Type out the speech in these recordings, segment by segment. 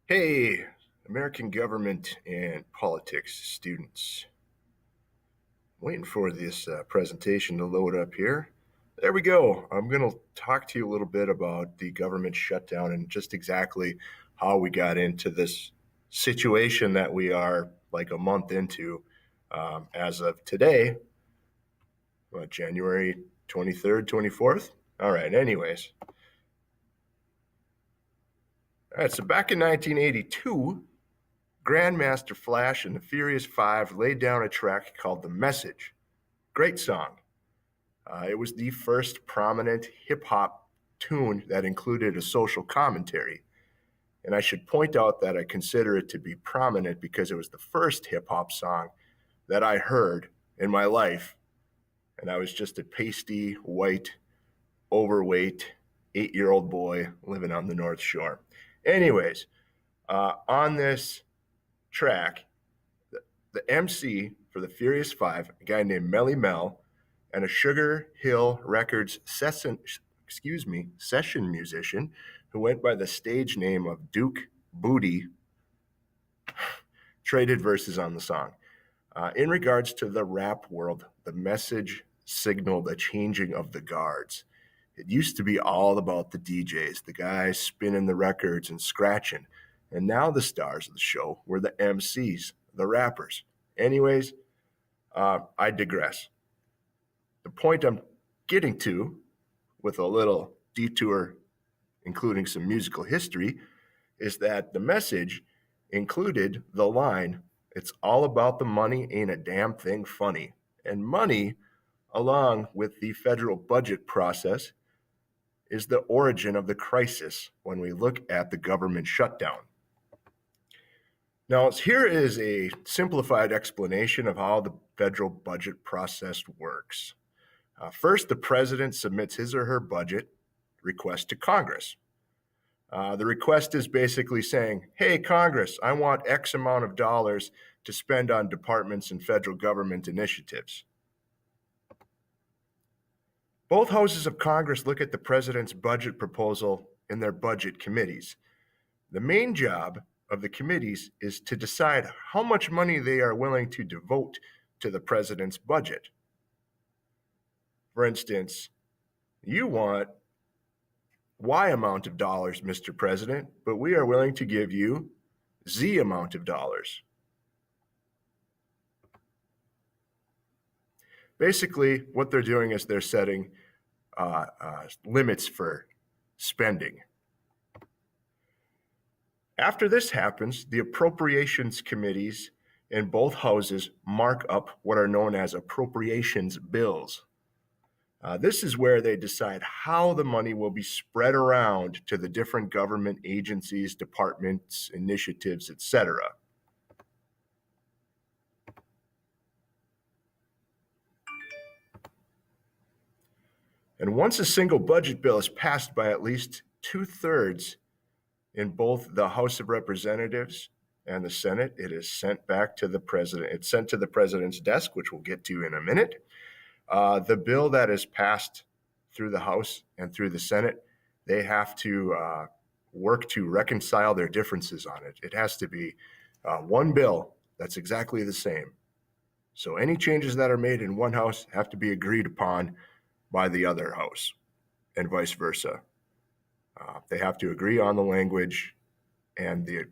Hey, American government and politics students. Waiting for this presentation to load up here. There we go. I'm going to talk to you a little bit about the government shutdown and just exactly how we got into this situation that we are like a month into as of today, January 23rd, 24th. All right, anyways. All right, so back in 1982, Grandmaster Flash and the Furious Five laid down a track called The Message. Great song. It was the first prominent hip hop tune that included a social commentary. And I should point out that I consider it to be prominent because it was the first hip hop song that I heard in my life. And I was just a pasty, white, overweight 8-year-old boy living on the North Shore. Anyways, on this track, the MC for the Furious Five, a guy named Melly Mel, and a Sugar Hill Records session musician who went by the stage name of Duke Booty, traded verses on the song. In regards to the rap world, the message signaled a changing of the guards. It used to be all about the DJs, the guys spinning the records and scratching. And now the stars of the show were the MCs, the rappers. Anyways, I digress. The point I'm getting to, with a little detour, including some musical history, is that the message included the line, "It's all about the money, ain't a damn thing funny." And money, along with the federal budget process, is the origin of the crisis when we look at the government shutdown. Now, here is a simplified explanation of how the federal budget process works. First, the president submits his or her budget request to Congress. The request is basically saying, hey, Congress, I want X amount of dollars to spend on departments and federal government initiatives. Both houses of Congress look at the president's budget proposal in their budget committees. The main job of the committees is to decide how much money they are willing to devote to the president's budget. For instance, you want Y amount of dollars, Mr. President, but we are willing to give you Z amount of dollars. Basically, what they're doing is they're setting limits for spending. After this happens, the appropriations committees in both houses mark up what are known as appropriations bills. This is where they decide how the money will be spread around to the different government agencies, departments, initiatives, etc. And once a single budget bill is passed by at least 2/3 in both the House of Representatives and the Senate, it is sent back to the president. It's sent to the president's desk, which we'll get to in a minute. The bill that is passed through the House and through the Senate, they have to work to reconcile their differences on it. It has to be one bill that's exactly the same. So any changes that are made in one house have to be agreed upon by the other house, and vice versa. They have to agree on the language and the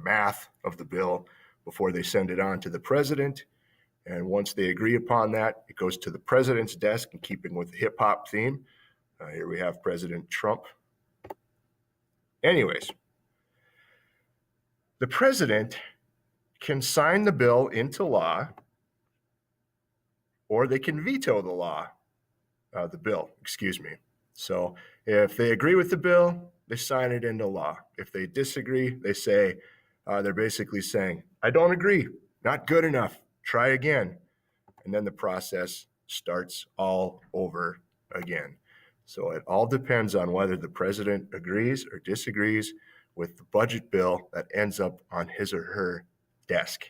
math of the bill before they send it on to the president. And once they agree upon that, it goes to the president's desk in keeping with the hip hop theme. Here we have President Trump. Anyways, the president can sign the bill into law, or they can veto the bill. So if they agree with the bill, they sign it into law. If they disagree, they say, they're basically saying, I don't agree, not good enough, try again. And then the process starts all over again. So it all depends on whether the president agrees or disagrees with the budget bill that ends up on his or her desk.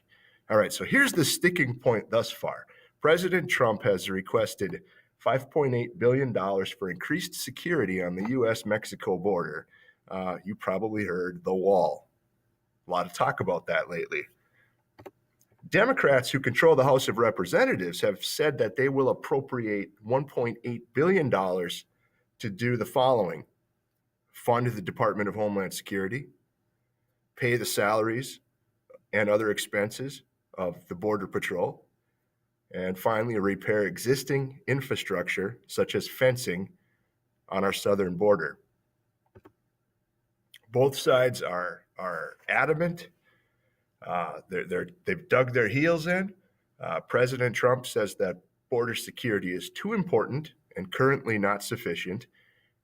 All right, so here's the sticking point thus far. President Trump has requested $5.8 billion for increased security on the U.S.-Mexico border. You probably heard the wall. A lot of talk about that lately. Democrats who control the House of Representatives have said that they will appropriate $1.8 billion to do the following: fund the Department of Homeland Security, pay the salaries and other expenses of the Border Patrol, and finally, repair existing infrastructure such as fencing on our southern border. Both sides are adamant. They've dug their heels in. President Trump says that border security is too important and currently not sufficient,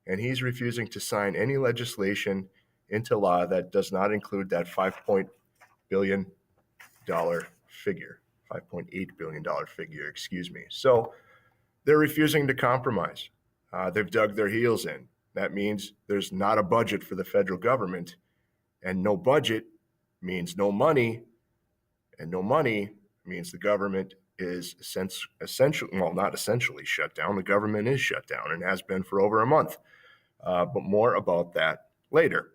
and he's refusing to sign any legislation into law that does not include that $5.8 billion figure. So they're refusing to compromise. They've dug their heels in. That means there's not a budget for the federal government, and no budget means no money, and no money means the government is essentially, well, not essentially shut down. The government is shut down and has been for over a month. But more about that later.